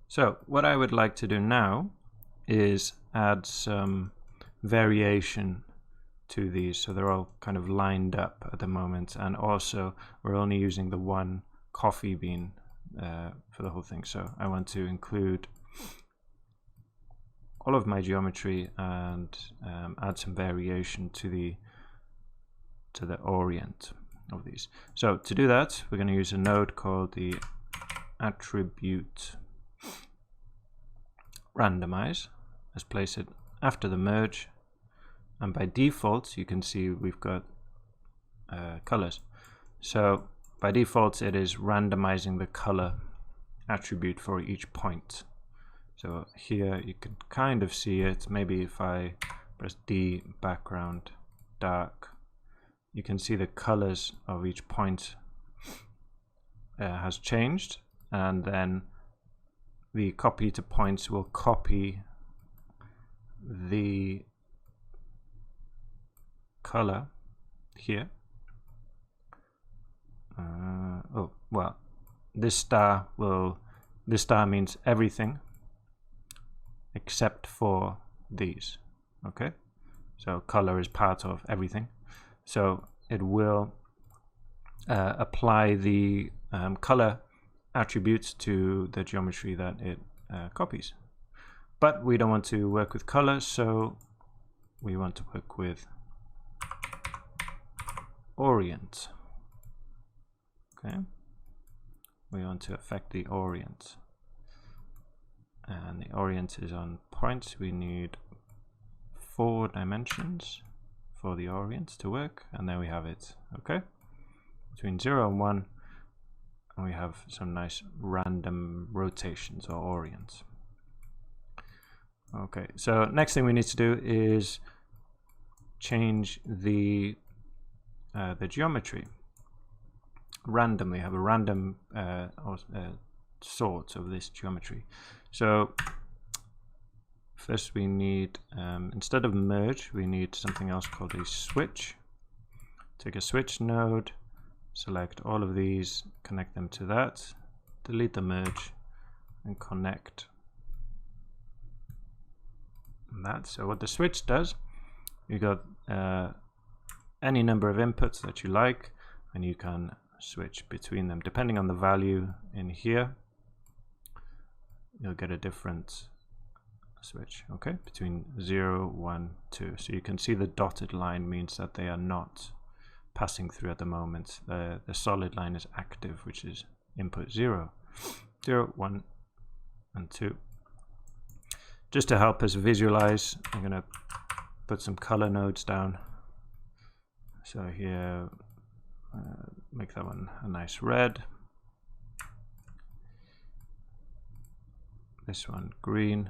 So what I would like to do now is add some variation to these, so they're all kind of lined up at the moment, and also we're only using the one coffee bean for the whole thing. So I want to include all of my geometry and add some variation to the orient of these. So to do that, we're going to use a node called the attribute randomize. Let's place it after the merge, and by default you can see we've got colors. So by default it is randomizing the color attribute for each point. So here you can kind of see it. Maybe if I press D, background dark, you can see the colors of each point has changed, and then the copy to points will copy the color here. Oh well, this star means everything except for these. Okay, so color is part of everything, so it will apply the color attributes to the geometry that it copies. But we don't want to work with color, so we want to work with orient. Okay, we want to affect the orient, and the orient is on points. We need 4 dimensions for the orient to work, and there we have it. Okay, between 0 and 1, and we have some nice random rotations or orients. Okay, so next thing we need to do is change the geometry randomly. Have a random sort of this geometry. So first we need, instead of merge, we need something else called a switch. Take a switch node, select all of these, connect them to that, delete the merge, and connect that. So what the switch does, you got any number of inputs that you like, and you can switch between them depending on the value in here. You'll get a different switch, okay, between 0, 1, 2. So you can see the dotted line means that they are not passing through at the moment. The solid line is active, which is input 0, 0, 1, and 2. Just to help us visualize, I'm going to put some color nodes down. So here, make that one a nice red. This one green.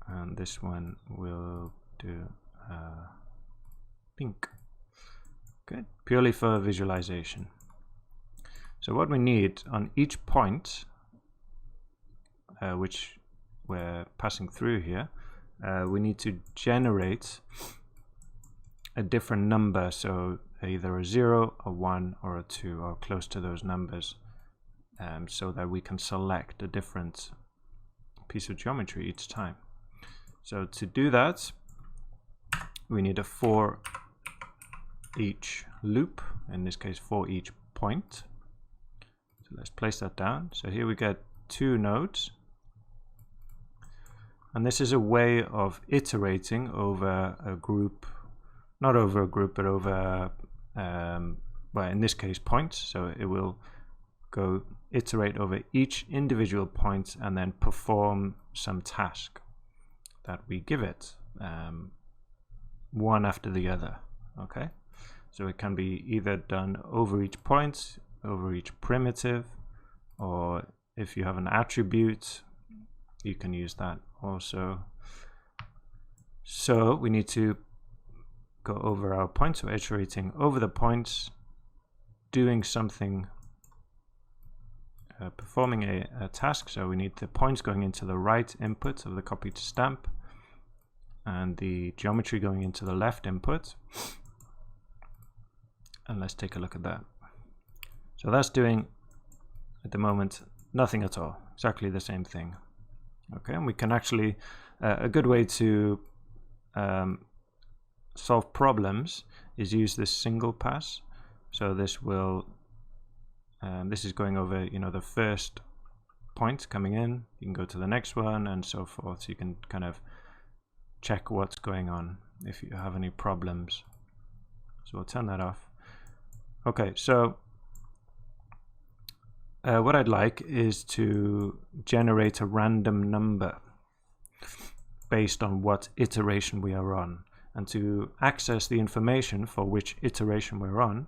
And this one will do pink. Okay, purely for visualization. So what we need on each point, which we're passing through here, we need to generate a different number, so either a 0, a 1, or a 2, or close to those numbers, so that we can select a different piece of geometry each time. So to do that, we need a for each loop, in this case for each point. So let's place that down. So here we get 2 nodes, and this is a way of iterating over a group, not over a group, but over, well, in this case, points. So it will go iterate over each individual point and then perform some task that we give it, one after the other. Okay, so it can be either done over each point, over each primitive, or if you have an attribute, you can use that also. So we need to go over our points, so iterating over the points, doing something, performing a task. So we need the points going into the right input of the copy to stamp, and the geometry going into the left input. And let's take a look at that. So that's doing, at the moment, nothing at all, exactly the same thing. Okay, and we can actually, a good way to solve problems is use this single pass. So this will, this is going over, you know, the first point coming in. You can go to the next one and so forth. So you can kind of check what's going on if you have any problems. So we'll turn that off. Okay, so what I'd like is to generate a random number based on what iteration we are on. And to access the information for which iteration we're on,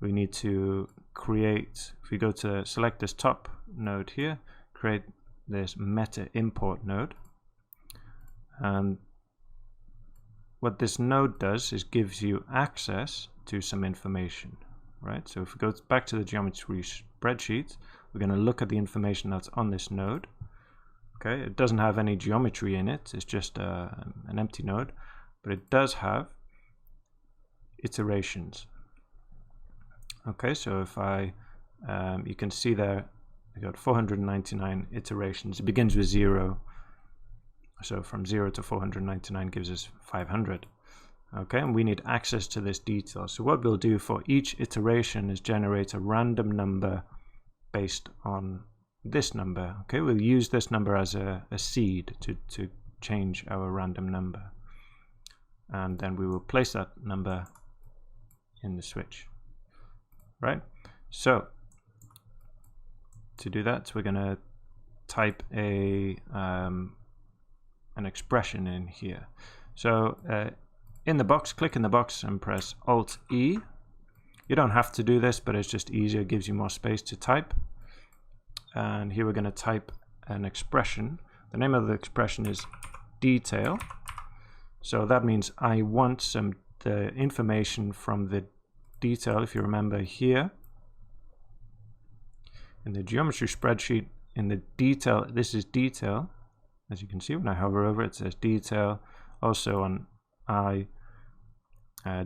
we need to create, if we go to select this top node here, create this meta import node. And what this node does is gives you access to some information, right? So if we go back to the geometry spreadsheet, we're going to look at the information that's on this node. Okay, it doesn't have any geometry in it, it's just an empty node, but it does have iterations. Okay, so if I, you can see there, we got 499 iterations. It begins with 0. So from 0 to 499 gives us 500. Okay, and we need access to this detail. So what we'll do for each iteration is generate a random number based on this number. Okay, we'll use this number as a seed to change our random number. And then we will place that number in the switch. Right? So to do that, we're going to type a an expression in here. So in the box, click in the box and press Alt-E. You don't have to do this, but it's just easier, it gives you more space to type. And here we're going to type an expression. The name of the expression is detail. So that means I want the information from the detail. If you remember here in the geometry spreadsheet, in the detail, this is detail. As you can see, when I hover over it, it says detail. Also on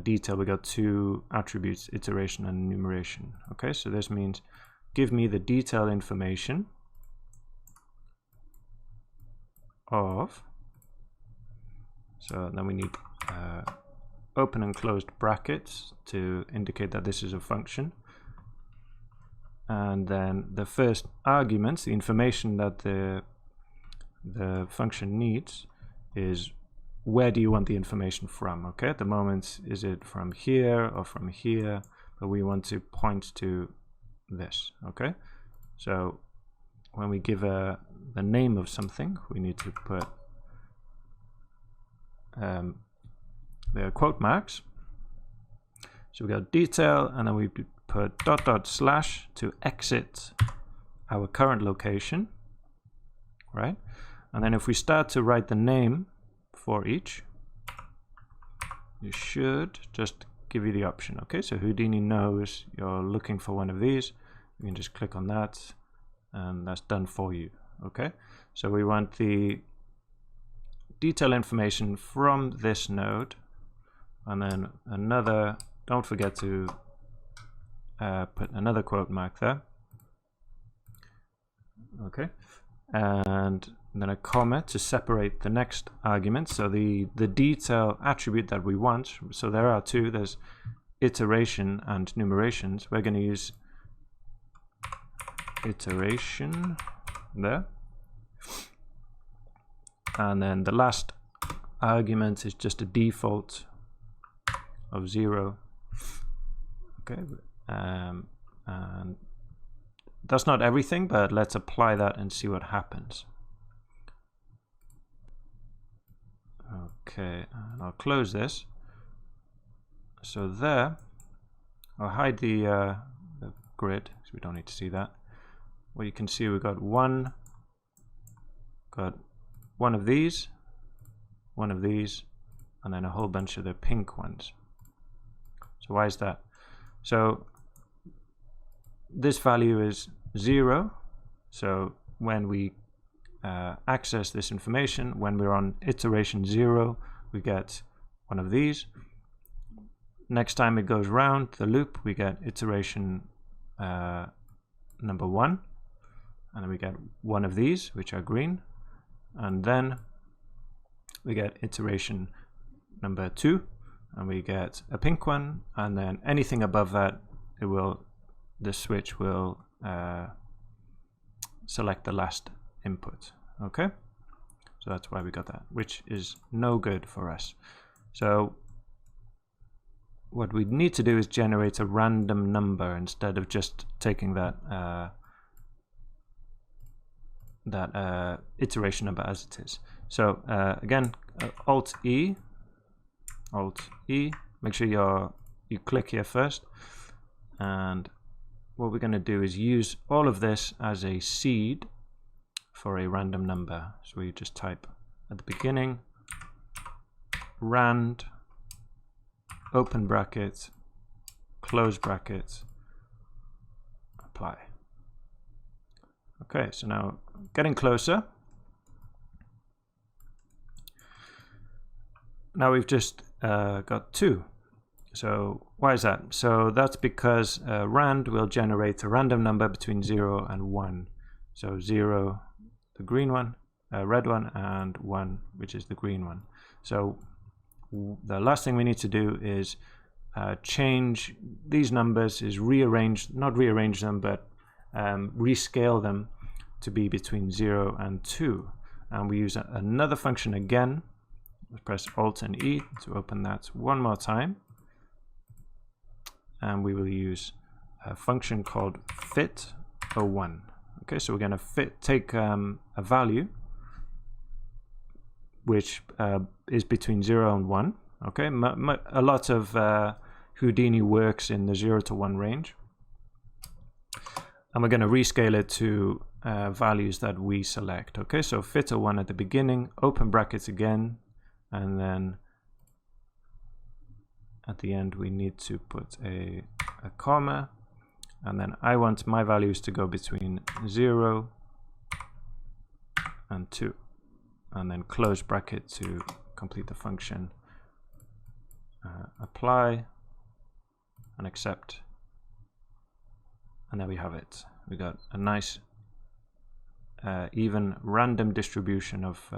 detail, we got two attributes, iteration and enumeration. Okay, so this means give me the detail information of, so then we need open and closed brackets to indicate that this is a function. And then the first arguments, the information that the function needs is where do you want the information from. Okay, at the moment, is it from here or from here, but we want to point to this. Okay, so when we give the name of something, we need to put the quote marks. So we got detail, and then we put // to exit our current location, right? And then if we start to write the name for each, you should just give you the option. Okay, so Houdini knows you're looking for one of these. You can just click on that and that's done for you. Okay, so we want the detail information from this node, and then another, don't forget to put another quote mark there. Okay, and then a comma to separate the next argument. So the detail attribute that we want, so there are two, there's iteration and numerations. We're going to use iteration there, and then the last argument is just a default of 0. Okay, and that's not everything, but let's apply that and see what happens. Okay, and I'll close this. So there, I'll hide the grid because we don't need to see that. Well, you can see we've got one of these, and then a whole bunch of the pink ones. So why is that? So this value is 0. So when we access this information, when we're on iteration 0, we get one of these. Next time it goes round the loop, we get iteration number 1. and then we get one of these, which are green, and then we get iteration number 2, and we get a pink one, and then anything above that, the switch will select the last input. Okay, so that's why we got that, which is no good for us. So what we need to do is generate a random number instead of just taking that iteration number as it is. So again, Alt E, make sure you click here first, and what we're going to do is use all of this as a seed for a random number. So we just type at the beginning rand, open bracket, close bracket, apply. Okay, so now getting closer. Now we've just got 2. So why is that? So that's because rand will generate a random number between 0 and 1. So 0, the green one, red one, and 1, which is the green one. So the last thing we need to do is change these numbers, is not rearrange them, but rescale them to be between 0 and 2. And we use another function again. Let's press Alt and E to open that one more time. And we will use a function called fit01. Okay, so we're going to take a value which is between 0 and 1. Okay, a lot of Houdini works in the 0 to 1 range. And we're going to rescale it to values that we select. Okay, so fit01 at the beginning, open brackets again, and then at the end we need to put a comma, and then I want my values to go between 0 and 2, and then close bracket to complete the function, apply and accept, and there we have it. We got a nice even random distribution of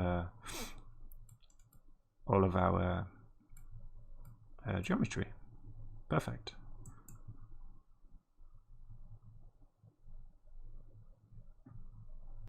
all of our geometry. Perfect.